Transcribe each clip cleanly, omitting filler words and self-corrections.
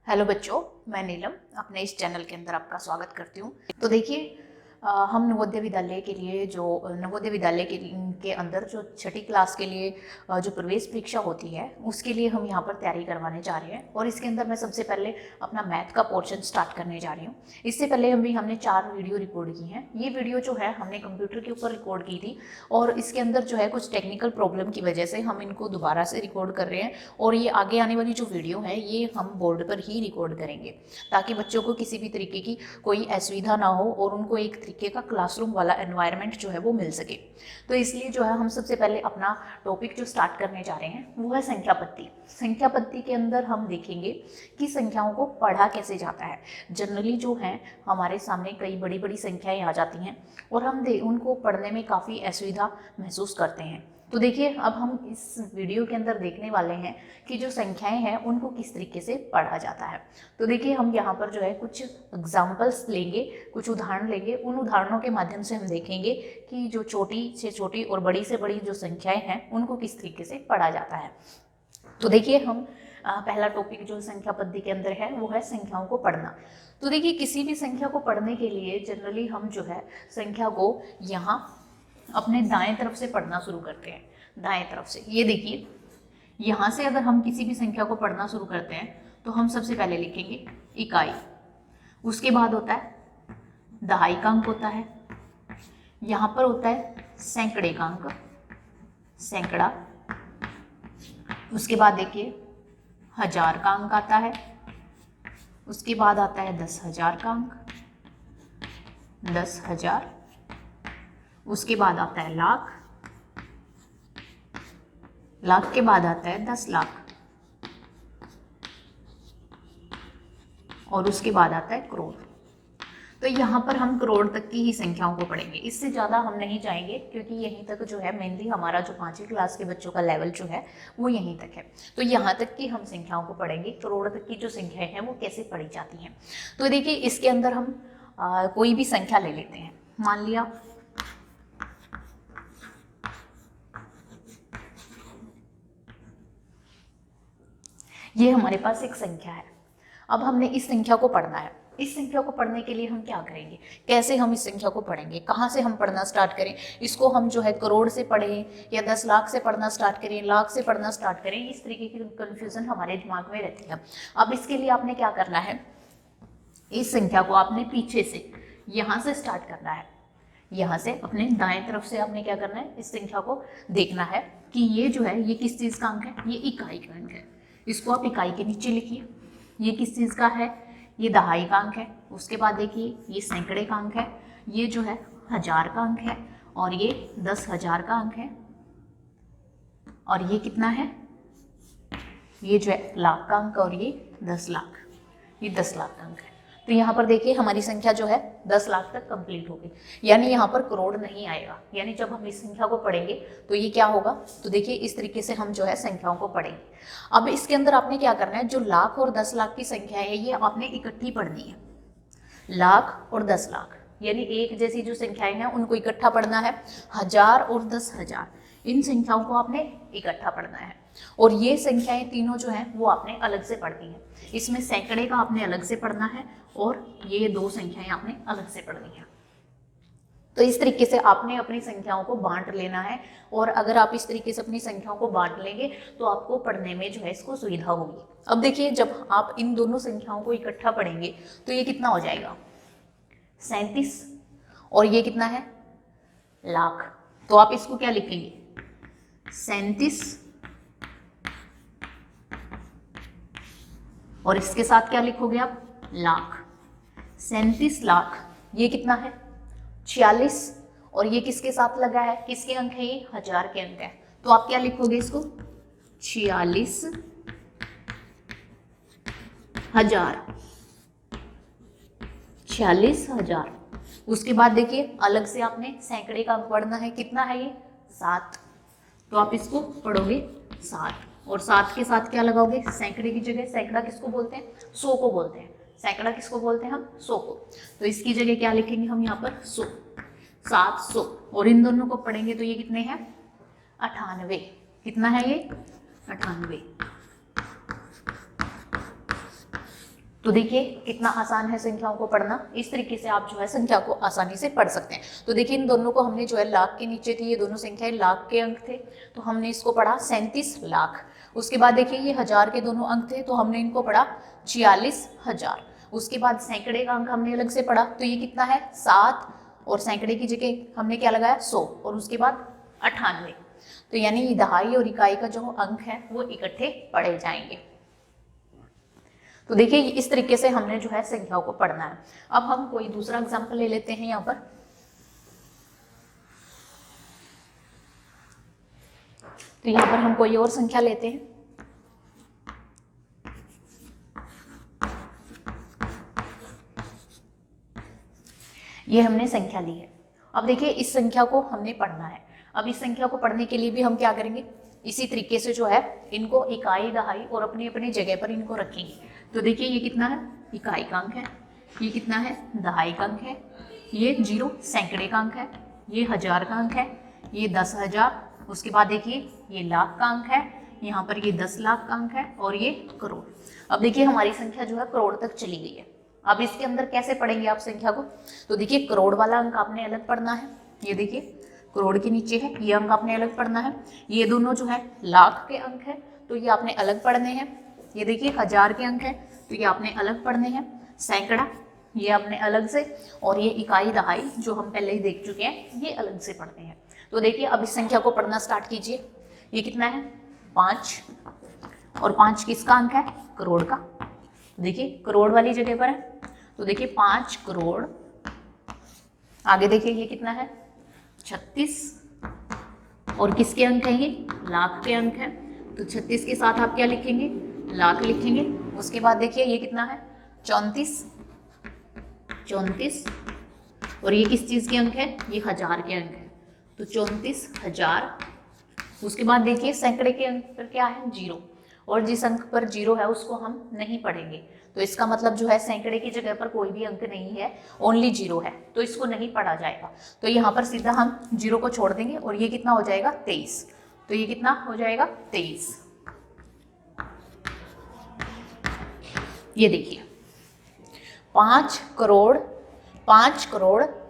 Hello बच्चों, मैं नीलम अपने इस चैनल के अंदर आपका स्वागत करती हूँ। तो देखिए, हम नवोदय विद्यालय के लिए नवोदय विद्यालय के अंदर जो छठी क्लास के लिए जो प्रवेश परीक्षा होती है उसके लिए हम यहाँ पर तैयारी करवाने जा रहे हैं। और इसके अंदर मैं सबसे पहले अपना मैथ का पोर्शन स्टार्ट करने जा रही हूँ। इससे पहले हमने 4 वीडियो रिकॉर्ड की हैं। ये वीडियो जो है हमने कंप्यूटर के ऊपर रिकॉर्ड की थी और इसके अंदर जो है कुछ टेक्निकल प्रॉब्लम की वजह से हम इनको दोबारा से रिकॉर्ड कर रहे हैं। और ये आगे आने वाली जो वीडियो है ये हम बोर्ड पर ही रिकॉर्ड करेंगे ताकि बच्चों को किसी भी तरीके की कोई असुविधा ना हो और उनको एक तरीके का क्लासरूम वाला एनवायरनमेंट जो है वो मिल सके। तो इसलिए जो है हम सबसे पहले अपना टॉपिक जो स्टार्ट करने जा रहे हैं वो है संख्या पत्ती। संख्या पत्ती के अंदर हम देखेंगे कि संख्याओं को पढ़ा कैसे जाता है। जनरली जो है हमारे सामने कई बड़ी बड़ी संख्याएं आ जाती हैं और हम उनको पढ़ने में काफ़ी असुविधा महसूस करते हैं। तो देखिए, अब हम इस वीडियो के अंदर देखने वाले हैं कि जो संख्याएं हैं उनको किस तरीके से पढ़ा जाता है। तो देखिए, हम यहाँ पर जो है कुछ एग्जाम्पल्स लेंगे, कुछ उदाहरण लेंगे। उन उदाहरणों के माध्यम से हम देखेंगे कि जो छोटी से छोटी और बड़ी से बड़ी जो संख्याएं हैं उनको किस तरीके से पढ़ा जाता है। तो देखिए, हम पहला टॉपिक जो संख्या पद्धति के अंदर है वो है संख्याओं को पढ़ना। तो देखिए, किसी भी संख्या को पढ़ने के लिए जनरली हम जो है संख्या को यहाँ अपने दाएं तरफ से पढ़ना शुरू करते हैं। दाएं तरफ से ये देखिए, यहाँ से अगर हम किसी भी संख्या को पढ़ना शुरू करते हैं तो हम सबसे पहले लिखेंगे इकाई, उसके बाद होता है दहाई का अंक होता है, यहाँ पर होता है सैकड़े का अंक, सैकड़ा, उसके बाद देखिए 1000 का अंक आता है, उसके बाद आता है 10,000 का अंक, 10,000, उसके बाद आता है लाख, लाख के बाद आता है 10 लाख और उसके बाद आता है करोड़। तो यहाँ पर हम करोड़ तक की ही संख्याओं को पढ़ेंगे, इससे ज़्यादा हम नहीं जाएंगे क्योंकि यहीं तक जो है मेनली हमारा जो 5वीं क्लास के बच्चों का लेवल जो है वो यहीं तक है। तो यहाँ तक की हम संख्याओं को पढ़ेंगे। करोड़ तक की जो संख्याएं हैं वो कैसे पढ़ी जाती हैं। तो देखिए, इसके अंदर हम कोई भी संख्या ले लेते हैं। मान लिया ये हमारे पास एक संख्या है। अब हमने इस संख्या को पढ़ना है। इस संख्या को पढ़ने के लिए हम क्या करेंगे, कैसे हम इस संख्या को पढ़ेंगे, कहाँ से हम पढ़ना स्टार्ट करें। इसको हम जो है करोड़ से पढ़ें या 10 लाख से पढ़ना स्टार्ट करें, लाख से पढ़ना स्टार्ट करें, इस तरीके की कन्फ्यूजन हमारे दिमाग में रहती है। अब इसके लिए आपने क्या करना है, इस संख्या को आपने पीछे से यहाँ से स्टार्ट करना है। यहाँ से अपने दाएं तरफ से आपने क्या करना है, इस संख्या को देखना है कि ये जो है ये किस चीज़ का अंक है, ये इकाई का अंक है। इसको आप इकाई के नीचे लिखिए। ये किस चीज़ का है, ये दहाई का अंक है। उसके बाद देखिए ये सैकड़े का अंक है, ये जो है 1000 का अंक है और ये 10,000 का अंक है और ये कितना है, ये जो है लाख का अंक और ये 10 लाख, ये 10 लाख का अंक है। तो यहाँ पर देखिए हमारी संख्या जो है 10 लाख तक कंप्लीट हो गई, यानी यहाँ पर करोड़ नहीं आएगा। यानी जब हम इस संख्या को पढ़ेंगे तो ये क्या होगा, तो देखिए इस तरीके से हम जो है संख्याओं को पढ़ेंगे। अब इसके अंदर आपने क्या करना है, जो लाख और 10 लाख की संख्या है ये आपने इकट्ठी पढ़नी है। लाख और 10 लाख यानी एक जैसी जो संख्याएं हैं उनको इकट्ठा पढ़ना है। 1000 और 10,000 इन संख्याओं को आपने इकट्ठा पढ़ना है। और ये संख्याएं तीनों जो हैं वो आपने अलग से पढ़नी है। इसमें सैकड़े का आपने अलग से पढ़ना है और ये 2 संख्याएं आपने अलग से पढ़नी है। तो इस तरीके से आपने अपनी संख्याओं को बांट लेना है। और अगर आप इस तरीके से अपनी संख्याओं को बांट लेंगे तो आपको पढ़ने में जो है इसको सुविधा होगी। अब देखिए, जब आप इन दोनों संख्याओं को इकट्ठा पढ़ेंगे तो ये कितना हो जाएगा, 37, और ये कितना है, लाख। तो आप इसको क्या लिखेंगे, 37 और इसके साथ क्या लिखोगे आप, लाख। 37 लाख, ये कितना है, 46, और ये किसके साथ लगा है, किसके अंक है, ये 1000 के अंक है। तो आप क्या लिखोगे इसको, 46,000। 46,000। उसके बाद देखिए अलग से आपने सैकड़े का अंक पढ़ना है, कितना है ये, 7। तो आप इसको पढ़ोगे 7 और 7 के साथ क्या लगाओगे, सैकड़े की जगह, सैकड़ा किसको बोलते हैं, 100 को बोलते हैं। सैकड़ा किसको बोलते हैं हम, 100 को। तो इसकी जगह क्या लिखेंगे हम यहाँ पर, 100, 700। और इन दोनों को पढ़ेंगे तो ये कितने हैं, 98। कितना है ये, 98। तो देखिए कितना आसान है संख्याओं को पढ़ना। इस तरीके से आप जो है संख्या को आसानी से पढ़ सकते हैं। तो देखिए इन दोनों को हमने जो है लाख के नीचे थी, ये दोनों संख्याएं लाख के अंक थे, तो हमने इसको पढ़ा 37 लाख। उसके बाद देखिए ये हजार के दोनों अंक थे, तो हमने इनको पढ़ा 46,000। उसके बाद सैकड़े का अंक हमने अलग से पढ़ा, तो ये कितना है 7, और सैकड़े की जगह हमने क्या लगाया 100, और उसके बाद 98। तो यानी दहाई और इकाई का जो अंक है वो इकट्ठे पढ़े जाएंगे। तो देखिए इस तरीके से हमने जो है संख्याओं को पढ़ना है। अब हम कोई दूसरा एग्जाम्पल ले लेते हैं यहाँ पर। तो यहाँ पर हम कोई और संख्या लेते हैं। ये हमने संख्या ली है। अब देखिए इस संख्या को हमने पढ़ना है। अब इस संख्या को पढ़ने के लिए भी हम क्या करेंगे, इसी तरीके से जो है इनको इकाई दहाई और अपनी अपनी जगह पर इनको रखेंगे। तो देखिए ये कितना है इकाई का अंक है, ये कितना है दहाई का अंक है, ये 0 सैकड़े का अंक है, ये हजार का अंक है, ये 10,000। उसके बाद देखिए ये लाख का अंक है, यहाँ पर ये 10 लाख का अंक है, और ये करोड़। अब देखिए हमारी संख्या जो है करोड़ तक चली गई है। अब इसके अंदर कैसे पढ़ेंगे आप संख्या को, तो देखिए करोड़ वाला अंक आपने अलग पढ़ना है। ये देखिए करोड़ के नीचे है, ये अंक आपने अलग पढ़ना है। ये दोनों जो है लाख के अंक है, तो ये आपने अलग पढ़ने हैं। ये देखिए हजार के अंक है, तो ये आपने अलग पढ़ने हैं। सैकड़ा ये आपने अलग से, और ये इकाई दहाई जो हम पहले ही देख चुके हैं ये अलग से पढ़ते हैं। तो देखिए अब इस संख्या को पढ़ना स्टार्ट कीजिए। ये कितना है 5, और 5 किसका अंक है करोड़ का। देखिए करोड़ वाली जगह पर है, तो देखिए 5 करोड़। आगे देखिए ये कितना है 36, और किसके अंक है ये लाख के अंक है, तो 36 के साथ आप क्या लिखेंगे लाख लिखेंगे। उसके बाद देखिए ये कितना है 34, और ये किस चीज़ के अंक है ये हजार के अंक है, तो 34,000। उसके बाद देखिए सैकड़े के अंक पर क्या है 0, और जिस अंक पर 0 है उसको हम नहीं पढ़ेंगे। तो इसका मतलब जो है सैकड़े की जगह पर कोई भी अंक नहीं है, ओनली 0 है, तो इसको नहीं पढ़ा जाएगा। तो यहाँ पर सीधा हम 0 को छोड़ देंगे, और ये कितना हो जाएगा 23। तो ये कितना हो जाएगा 23। ये देखिए 5 करोड़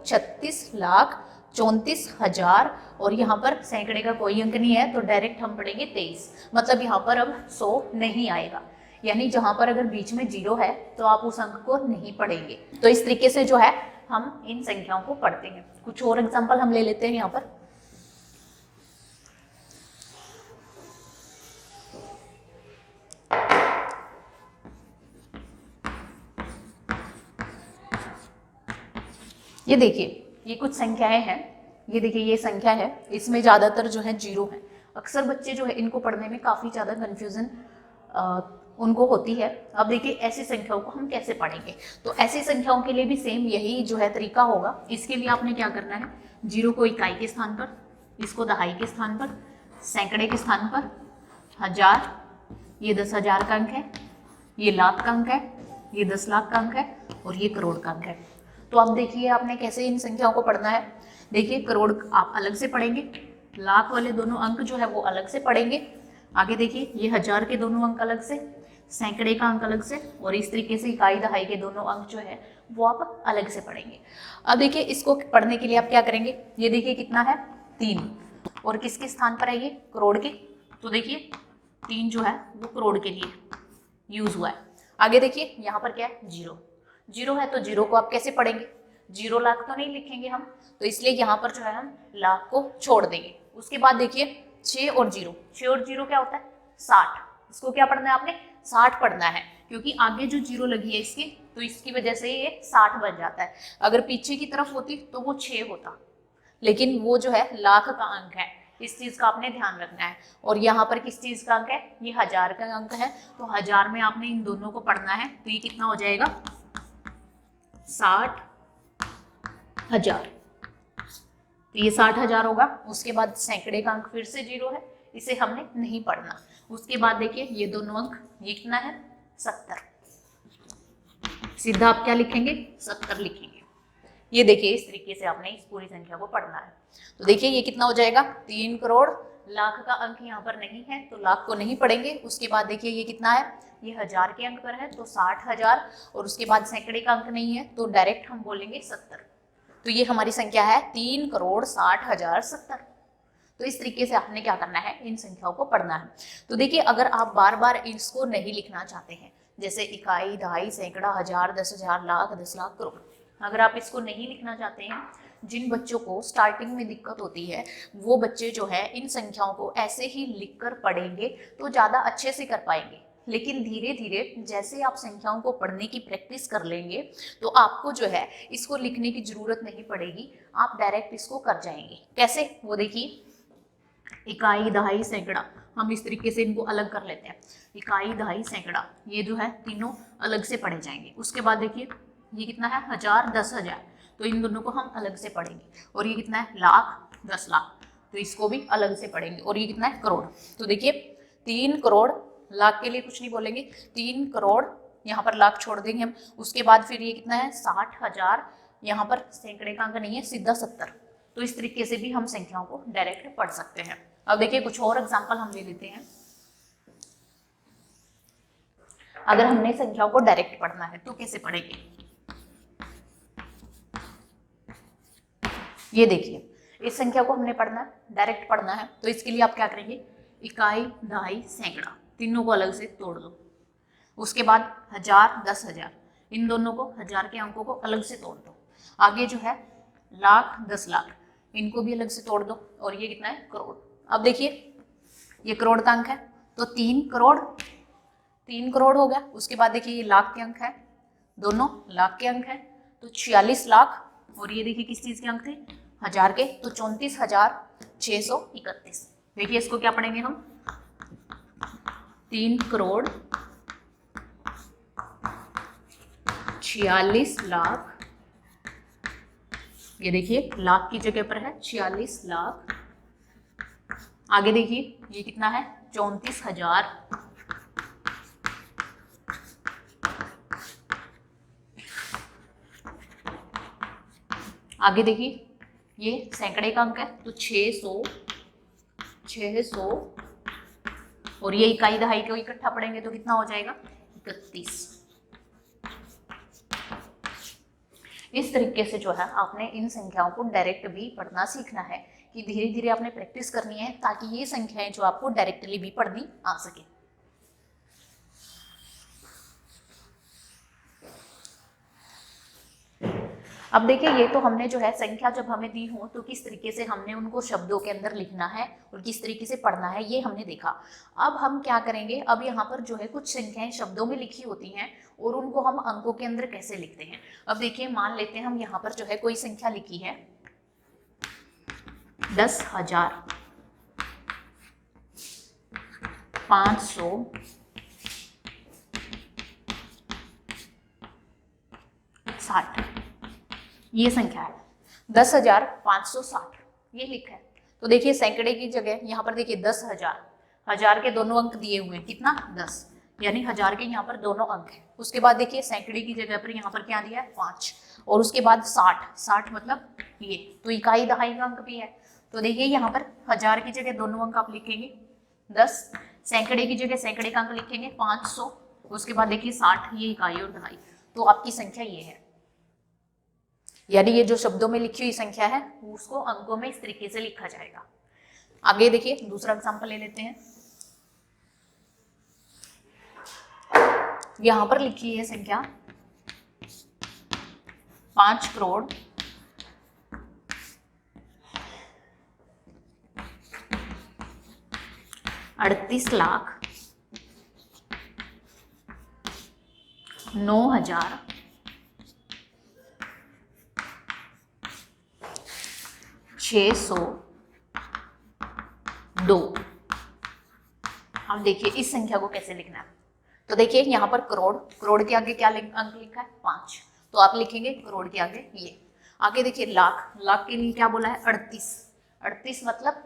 36,34,000, और यहाँ पर सैकड़े का कोई अंक नहीं है, तो डायरेक्ट हम पढ़ेंगे 23। मतलब यहाँ पर अब 100 नहीं आएगा, यानी जहाँ पर अगर बीच में 0 है तो आप उस अंक को नहीं पढ़ेंगे। तो इस तरीके से जो है हम इन संख्याओं को पढ़ते हैं। कुछ और एग्जाम्पल हम ले लेते हैं यहाँ पर। ये देखिए ये कुछ संख्याएं हैं। ये देखिए ये संख्या है, इसमें ज़्यादातर जो है 0 है। अक्सर बच्चे जो है इनको पढ़ने में काफ़ी ज़्यादा कन्फ्यूज़न उनको होती है। अब देखिए ऐसी संख्याओं को हम कैसे पढ़ेंगे, तो ऐसी संख्याओं के लिए भी सेम यही जो है तरीका होगा। इसके लिए आपने क्या करना है 0 को इकाई के स्थान पर, इसको दहाई के स्थान पर, सैकड़े के स्थान पर, हजार, ये 10,000 का अंक है, ये लाख का अंक है, ये 10 लाख का अंक है, और ये करोड़ का अंक है। तो अब देखिए आपने कैसे इन संख्याओं को पढ़ना है। देखिए करोड़ आप अलग से पढ़ेंगे, लाख वाले दोनों अंक जो है वो अलग से पढ़ेंगे। आगे देखिए ये हजार के दोनों अंक अलग से, सैकड़े का अंक अलग से, और इस तरीके से इकाई दहाई के दोनों अंक जो है वो आप अलग से पढ़ेंगे। अब देखिए इसको पढ़ने के लिए आप क्या करेंगे, ये देखिए कितना है 3, और किसके स्थान पर है ये करोड़ के, तो देखिए 3 जो है वो करोड़ के लिए यूज हुआ है। आगे देखिए यहाँ पर क्या है 0 है, तो 0 को आप कैसे पढ़ेंगे, 0 लाख तो नहीं लिखेंगे हम, तो इसलिए यहाँ पर जो है हम लाख को छोड़ देंगे। उसके बाद देखिए 6 और 0 क्या होता है 60। इसको क्या पढ़ना है आपने 60 पढ़ना है, क्योंकि आगे जो 0 लगी है इसकी, तो इसकी वजह से ये 60 बन जाता है। अगर पीछे की तरफ होती तो वो 6 होता, लेकिन वो जो है लाख का अंक है, इस चीज़ का आपने ध्यान रखना है। और यहाँ पर किस चीज़ का अंक है, ये हजार का अंक है, तो हजार में आपने इन दोनों को पढ़ना है, तो ये कितना हो जाएगा 60,000। तो ये 60,000 होगा। उसके बाद सैकड़े का अंक फिर से 0 है, इसे हमने नहीं पढ़ना। उसके बाद देखिए ये दोनों अंक, ये कितना है 70। सीधा आप क्या लिखेंगे 70 लिखेंगे। ये देखिए इस तरीके से आपने इस पूरी संख्या को पढ़ना है। तो देखिए ये कितना हो जाएगा 3 करोड़, लाख का अंक यहाँ पर नहीं है तो लाख को नहीं पढ़ेंगे। उसके बाद देखिए ये कितना है ये हजार के अंक पर है तो 60,000, और उसके बाद सैकड़े का अंक नहीं है तो डायरेक्ट हम बोलेंगे 70। तो ये हमारी संख्या है 3,60,070। तो इस तरीके से आपने क्या करना है, इन संख्याओं को पढ़ना है। तो देखिए, अगर आप बार बार इसको नहीं लिखना चाहते हैं, जैसे इकाई, दहाई, सैकड़ा, हजार, 10,000, लाख, 10 लाख, करोड़, अगर आप इसको नहीं लिखना चाहते हैं, जिन बच्चों को स्टार्टिंग में दिक्कत होती है वो बच्चे जो है इन संख्याओं को ऐसे ही लिखकर पढ़ेंगे तो ज़्यादा अच्छे से कर पाएंगे। लेकिन धीरे धीरे जैसे आप संख्याओं को पढ़ने की प्रैक्टिस कर लेंगे तो आपको जो है इसको लिखने की जरूरत नहीं पड़ेगी, आप डायरेक्ट इसको कर जाएंगे। कैसे, वो देखिए, इकाई, दहाई, सैकड़ा, हम इस तरीके से इनको अलग कर लेते हैं। इकाई, दहाई, सैकड़ा, ये जो है तीनों अलग से पढ़े जाएंगे। उसके बाद देखिए ये कितना है, हजार, 10,000, तो इन दोनों को हम अलग से पढ़ेंगे। और ये कितना है, लाख, 10 लाख, तो इसको भी अलग से पढ़ेंगे। और ये कितना है, करोड़, तो देखिए 3 करोड़, लाख के लिए कुछ नहीं बोलेंगे, 3 करोड़, यहाँ पर लाख छोड़ देंगे हम। उसके बाद फिर ये कितना है, 60,000, यहाँ पर सैकड़े का अंक नहीं है, सीधा 70। तो इस तरीके से भी हम संख्याओं को डायरेक्ट पढ़ सकते हैं। अब देखिए कुछ और एग्जाम्पल हम ले लेते हैं। अगर हमने संख्याओं को डायरेक्ट पढ़ना है तो कैसे पढ़ेंगे, ये देखिए, इस संख्या को हमने पढ़ना है, डायरेक्ट पढ़ना है, तो इसके लिए आप क्या करेंगे, इकाई, दहाई, सैकड़ा, तीनों को अलग से तोड़ दो। उसके बाद हजार, 10,000, इन दोनों को, हजार के अंकों को अलग से तोड़ दो। आगे जो है लाख, 10 लाख, इनको भी अलग से तोड़ दो। और ये कितना है, करोड़। अब देखिए ये करोड़ का अंक है तो 3 करोड़, 3 करोड़ हो गया। उसके बाद देखिए ये लाख के अंक है, दोनों लाख के अंक है, तो 46 लाख। और ये देखिए किस चीज के अंक थे, हजार के, तो 34,631। देखिए इसको क्या पढ़ेंगे हम, 3 करोड़ 46 लाख, ये देखिए लाख की जगह पर है 46 लाख। आगे देखिए ये कितना है, 34,000। आगे देखिए ये सैकड़े का अंक है तो 600, और ये इकाई, दहाई को इकट्ठा पढ़ेंगे तो कितना हो जाएगा, 31। इस तरीके से जो है आपने इन संख्याओं को डायरेक्ट भी पढ़ना सीखना है, कि धीरे धीरे आपने प्रैक्टिस करनी है ताकि ये संख्याएं जो आपको डायरेक्टली भी पढ़नी आ सके। अब देखिए ये तो हमने जो है संख्या जब हमें दी हो तो किस तरीके से हमने उनको शब्दों के अंदर लिखना है और किस तरीके से पढ़ना है, ये हमने देखा। अब हम क्या करेंगे, अब यहाँ पर जो है कुछ संख्याएं शब्दों में लिखी होती हैं और उनको हम अंकों के अंदर कैसे लिखते हैं। अब देखिए मान लेते हैं हम यहाँ पर जो है कोई संख्या लिखी है 10,000, 560, ये संख्या है 10,560, ये लिखा है। तो देखिए सैकड़े की जगह यहाँ पर देखिए 10,000, हजार के दोनों अंक दिए हुए हैं, कितना, 10, यानी हजार के यहाँ पर दोनों अंक है। उसके बाद देखिए सैकड़े की जगह पर यहाँ पर क्या दिया है, 5, और उसके बाद 60 मतलब ये, तो इकाई, दहाई का अंक भी है। तो देखिए यहाँ पर हजार की जगह दोनों अंक आप लिखेंगे 10, सैकड़े की जगह सैकड़े का अंक लिखेंगे 500, उसके बाद देखिए 60, ये इकाई और दहाई, तो आपकी संख्या ये है। यानी ये जो शब्दों में लिखी हुई संख्या है उसको अंकों में इस तरीके से लिखा जाएगा। आगे देखिए दूसरा एग्जांपल ले लेते हैं। यहां पर लिखी है संख्या 5 करोड़ 38 लाख 9,000 602। अब देखिए इस संख्या को कैसे लिखना है। तो देखिए यहाँ पर करोड़, करोड़ के आगे क्या अंक लिखा है, 5, तो आप लिखेंगे करोड़ के आगे ये। आगे देखिए लाख, लाख के लिए क्या बोला है, 38 मतलब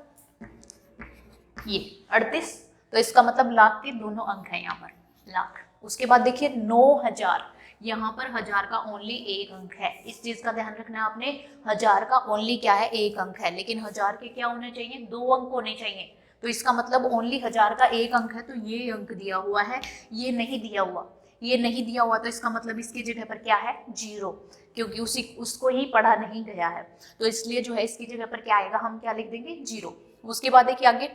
ये 38, तो इसका मतलब लाख के दोनों अंक है यहाँ पर, लाख। उसके बाद देखिए 9,000, यहाँ पर हजार का ओनली एक अंक है, इस चीज का ध्यान रखना है आपने, हजार का ओनली क्या है, एक अंक है, लेकिन हजार के क्या होने चाहिए, 2 अंक होने चाहिए। तो इसका मतलब ओनली 1000 का एक अंक है, तो ये अंक दिया हुआ है, ये नहीं दिया हुआ, ये नहीं दिया हुआ, तो इसका मतलब इसकी जगह पर क्या है 0, क्योंकि उसको ही पढ़ा नहीं गया है, तो इसलिए जो है इसकी जगह पर क्या आएगा, हम क्या लिख देंगे 0। उसके बाद देखिए आगे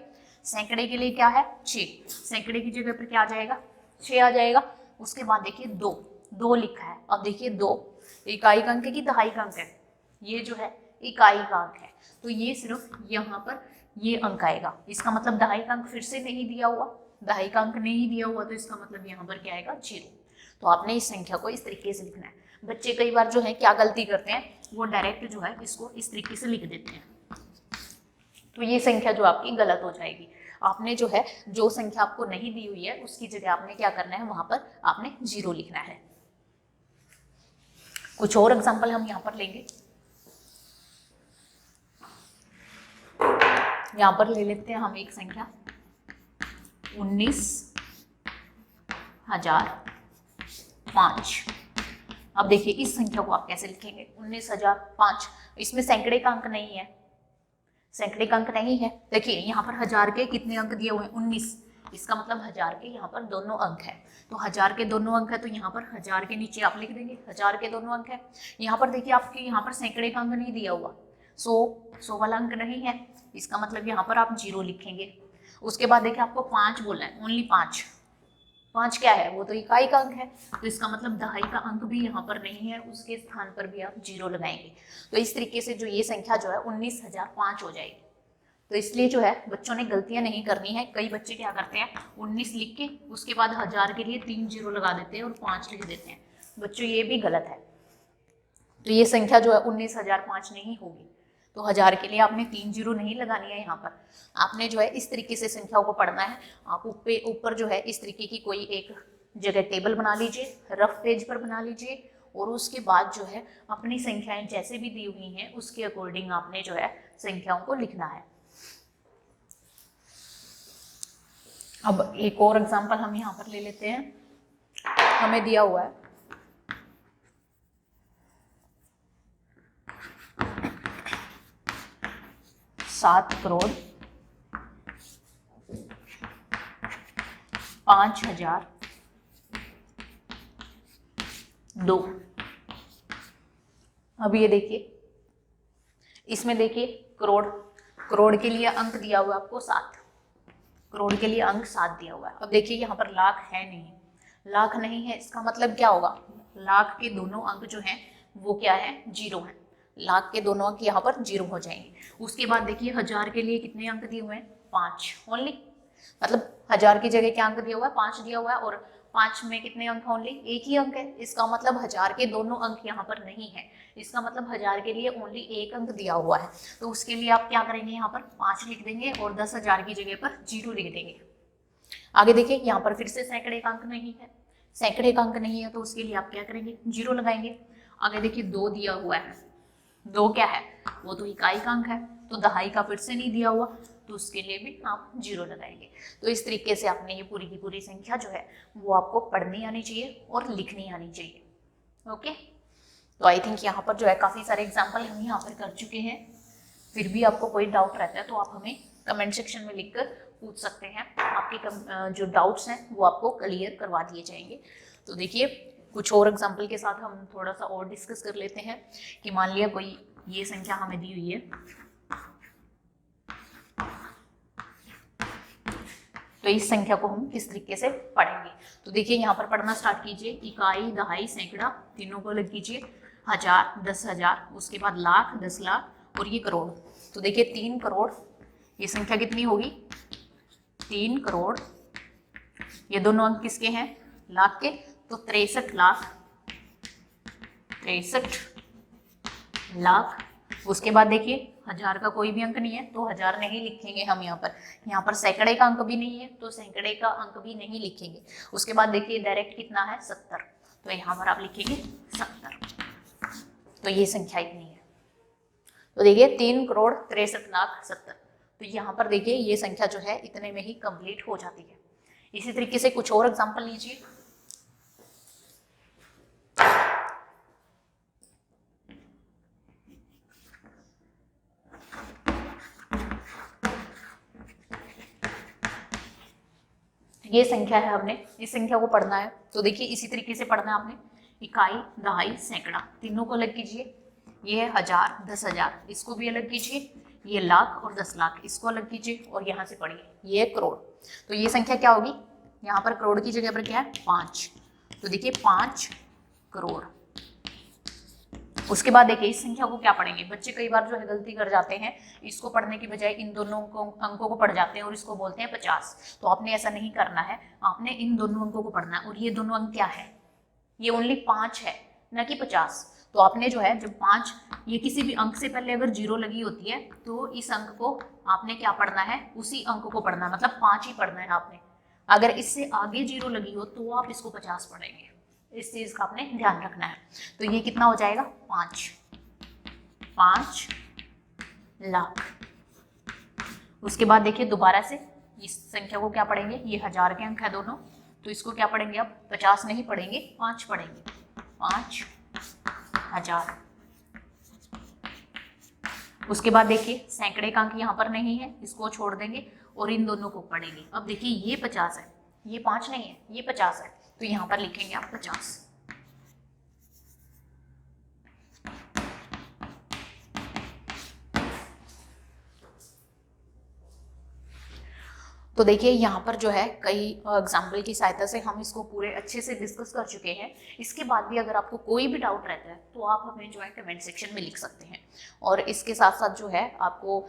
सैकड़े के लिए क्या है 6, सैकड़े की जगह पर क्या आ जाएगा 6 आ जाएगा। उसके बाद देखिए 2 लिखा है, अब देखिए 2 इकाई का अंक है कि दहाई का अंक है, ये जो है इकाई का अंक है, तो ये सिर्फ यहाँ पर ये अंक आएगा, इसका मतलब दहाई का अंक फिर से नहीं दिया हुआ, दहाई का अंक नहीं दिया हुआ, तो इसका मतलब यहाँ पर क्या आएगा 0। तो आपने इस संख्या को इस तरीके से लिखना है। बच्चे कई बार जो है क्या गलती करते हैं, वो डायरेक्ट जो है इसको इस तरीके से लिख देते हैं, तो ये संख्या जो आपकी गलत हो जाएगी। आपने जो है जो संख्या आपको नहीं दी हुई है उसकी जगह आपने क्या करना है, वहां पर आपने 0 लिखना है। कुछ और एग्जांपल हम यहाँ पर लेंगे, यहाँ पर ले लेते हैं हम एक संख्या 19,005। अब देखिए इस संख्या को आप कैसे लिखेंगे, 19,005, इसमें सैकड़े का अंक नहीं है, सैकड़े का अंक नहीं है। देखिए यहाँ पर 1000 के कितने अंक दिए हुए हैं 19, इसका मतलब 1000 के यहाँ पर दोनों अंक है, तो 1000 के दोनों अंक है, तो यहाँ पर 1000 के नीचे आप लिख देंगे 1000 के दोनों अंक है। यहाँ पर देखिए आपके यहाँ पर सैकड़े का अंक नहीं दिया हुआ, 100 वाला अंक नहीं है, इसका मतलब यहाँ पर आप 0 लिखेंगे। उसके बाद देखिए आपको 5 बोलना है, ओनली 5, 5 क्या है, वो तो इकाई का अंक है, तो इसका मतलब दहाई का अंक भी यहाँ पर नहीं है, उसके स्थान पर भी आप 0 लगाएंगे। तो इस तरीके से जो ये संख्या जो है 19,005 हो जाएगी। तो इसलिए जो है बच्चों ने गलतियां नहीं करनी है। कई बच्चे क्या करते हैं 19 लिख के उसके बाद 1000 के लिए 3 0 लगा देते हैं और 5 लिख देते हैं, बच्चों ये भी गलत है। तो ये संख्या जो है 19,005 नहीं होगी, तो 1000 के लिए आपने 3 0 नहीं लगानी है, यहाँ पर आपने जो है इस तरीके से संख्याओं को पढ़ना है। आप ऊपर जो है इस तरीके की कोई एक जगह टेबल बना लीजिए, रफ पेज पर बना लीजिए, और उसके बाद जो है अपनी संख्याएं जैसे भी दी हुई हैं उसके अकॉर्डिंग आपने जो है संख्याओं को लिखना है। अब एक और एग्जांपल हम यहाँ पर ले लेते हैं, हमें दिया हुआ है 7,05,002। अब ये देखिए इसमें देखिए करोड़ के लिए अंक दिया हुआ है आपको 7, करोड़ के लिए अंक 7 दिया हुआ है। अब देखिए यहाँ पर लाख है नहीं, लाख नहीं है, इसका मतलब क्या होगा, लाख के दोनों अंक जो हैं वो क्या है 0 है, लाख के दोनों अंक यहाँ पर 0 हो जाएंगे। उसके बाद देखिए 1000 के लिए कितने अंक दिए हुए हैं 5 ओनली, मतलब 1000 की जगह क्या अंक दिया हुआ है 5 दिया हुआ है, और 5 में कितने अंक ओनली एक ही अंक है, इसका मतलब 1000 के दोनों अंक यहाँ पर नहीं है, इसका मतलब 1000 के लिए ओनली एक अंक दिया हुआ है। तो उसके लिए आप क्या करेंगे, यहाँ पर 5 लिख देंगे और 10,000 की जगह पर 0 लिख देंगे। आगे देखिए यहाँ पर फिर से सैकड़े का अंक नहीं है, सैकड़े का अंक नहीं है, तो उसके लिए आप क्या करेंगे 0 लगाएंगे। आगे देखिए 2 दिया हुआ है, 2 क्या है, वो तो इकाई का अंक है, तो दहाई का फिर से नहीं दिया हुआ, तो उसके लिए भी आप 0 लगाएंगे। तो इस तरीके से आपने ये पूरी की पूरी संख्या जो है वो आपको पढ़नी आनी चाहिए और लिखनी आनी चाहिए। ओके, तो आई थिंक यहाँ पर जो है काफ़ी सारे एग्जाम्पल हम यहाँ पर कर चुके हैं। फिर भी आपको कोई डाउट रहता है तो आप हमें कमेंट सेक्शन में लिखकर पूछ सकते हैं, आपके जो डाउट्स हैं वो आपको क्लियर करवा दिए जाएंगे। तो देखिए कुछ और एग्जाम्पल के साथ हम थोड़ा सा और डिस्कस कर लेते हैं कि मान लिया कोई ये संख्या हमें दी हुई है, तो इस संख्या को हम किस तरीके से पढ़ेंगे। तो देखिए यहाँ पर पढ़ना स्टार्ट कीजिए, इकाई दहाई सैकड़ा तीनों को लग कीजिए, 1000 10,000, उसके बाद लाख 10 लाख और ये करोड़। तो देखिए 3 करोड़, ये संख्या कितनी होगी 3 करोड़, ये दोनों अंक किसके हैं लाख के, तो 63 लाख। उसके बाद देखिए 1000 का कोई भी अंक नहीं है तो 1000 नहीं लिखेंगे हम यहाँ पर सैकड़े का अंक भी नहीं है तो सैकड़े का अंक भी नहीं लिखेंगे। उसके बाद देखिए डायरेक्ट कितना है 70, तो यहाँ पर आप लिखेंगे 70, तो ये संख्या इतनी है। तो देखिए 3 करोड़ 63 लाख 70, तो यहाँ पर देखिए ये संख्या जो है इतने में ही कंप्लीट हो जाती है। इसी तरीके से कुछ और एग्जाम्पल लीजिए, ये संख्या है, हमने इस संख्या को पढ़ना है। तो देखिए इसी तरीके से पढ़ना है आपने, इकाई, दहाई, सैकड़ा, तीनों को अलग कीजिए। ये है 1000, 10,000, इसको भी अलग कीजिए। ये लाख और 10 लाख, इसको अलग कीजिए। और यहाँ से पढ़िए, ये है करोड़। तो ये संख्या क्या होगी, यहाँ पर करोड़ की जगह पर क्या है, 5। तो देखिए 5 करोड़। उसके बाद देखिए इस संख्या को क्या पढ़ेंगे, बच्चे कई बार जो है गलती कर जाते हैं, इसको पढ़ने की बजाय इन दोनों अंकों को पढ़ जाते हैं और इसको बोलते हैं 50। तो आपने ऐसा नहीं करना है, आपने इन दोनों अंकों को पढ़ना है। और ये दोनों अंक क्या है, ये ओनली 5 है, न कि 50। तो आपने जो है, जब 5, ये किसी भी अंक से पहले अगर 0 लगी होती है तो इस अंक को आपने क्या पढ़ना है, उसी अंक को पढ़ना है, मतलब 5 ही पढ़ना है आपने। अगर इससे आगे 0 लगी हो तो आप इसको 50 पढ़ेंगे। इस चीज का आपने ध्यान रखना है। तो ये कितना हो जाएगा, 5 लाख। उसके बाद देखिए दोबारा से इस संख्या को क्या पढ़ेंगे, ये 1000 के अंक है दोनों, तो इसको क्या पढ़ेंगे, अब 50 नहीं पढ़ेंगे, 5 पढ़ेंगे, 5,000। उसके बाद देखिए सैकड़े का अंक यहाँ पर नहीं है, इसको छोड़ देंगे और इन दोनों को पढ़ेंगे। अब देखिए ये 50 है, ये 5 नहीं है, ये 50 है, तो यहाँ पर लिखेंगे आप 50। तो देखिए यहाँ पर जो है कई एग्जाम्पल की सहायता से हम इसको पूरे अच्छे से डिस्कस कर चुके हैं। इसके बाद भी अगर आपको कोई भी डाउट रहता है तो आप हमें जो है कमेंट सेक्शन में लिख सकते हैं। और इसके साथ साथ जो है आपको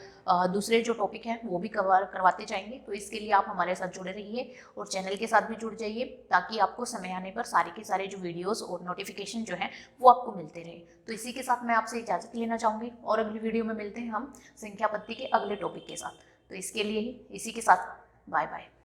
दूसरे जो टॉपिक हैं वो भी कवर करवाते जाएंगे। तो इसके लिए आप हमारे साथ जुड़े रहिए और चैनल के साथ भी जुड़ जाइए, ताकि आपको समय आने पर सारे के सारे जो वीडियोज़ और नोटिफिकेशन जो है वो आपको मिलते रहे। तो इसी के साथ मैं आपसे इजाज़त लेना चाहूँगी और अगली वीडियो में मिलते हैं हम संख्या पद्धति के अगले टॉपिक के साथ। तो इसके लिए ही इसी के साथ बाय बाय।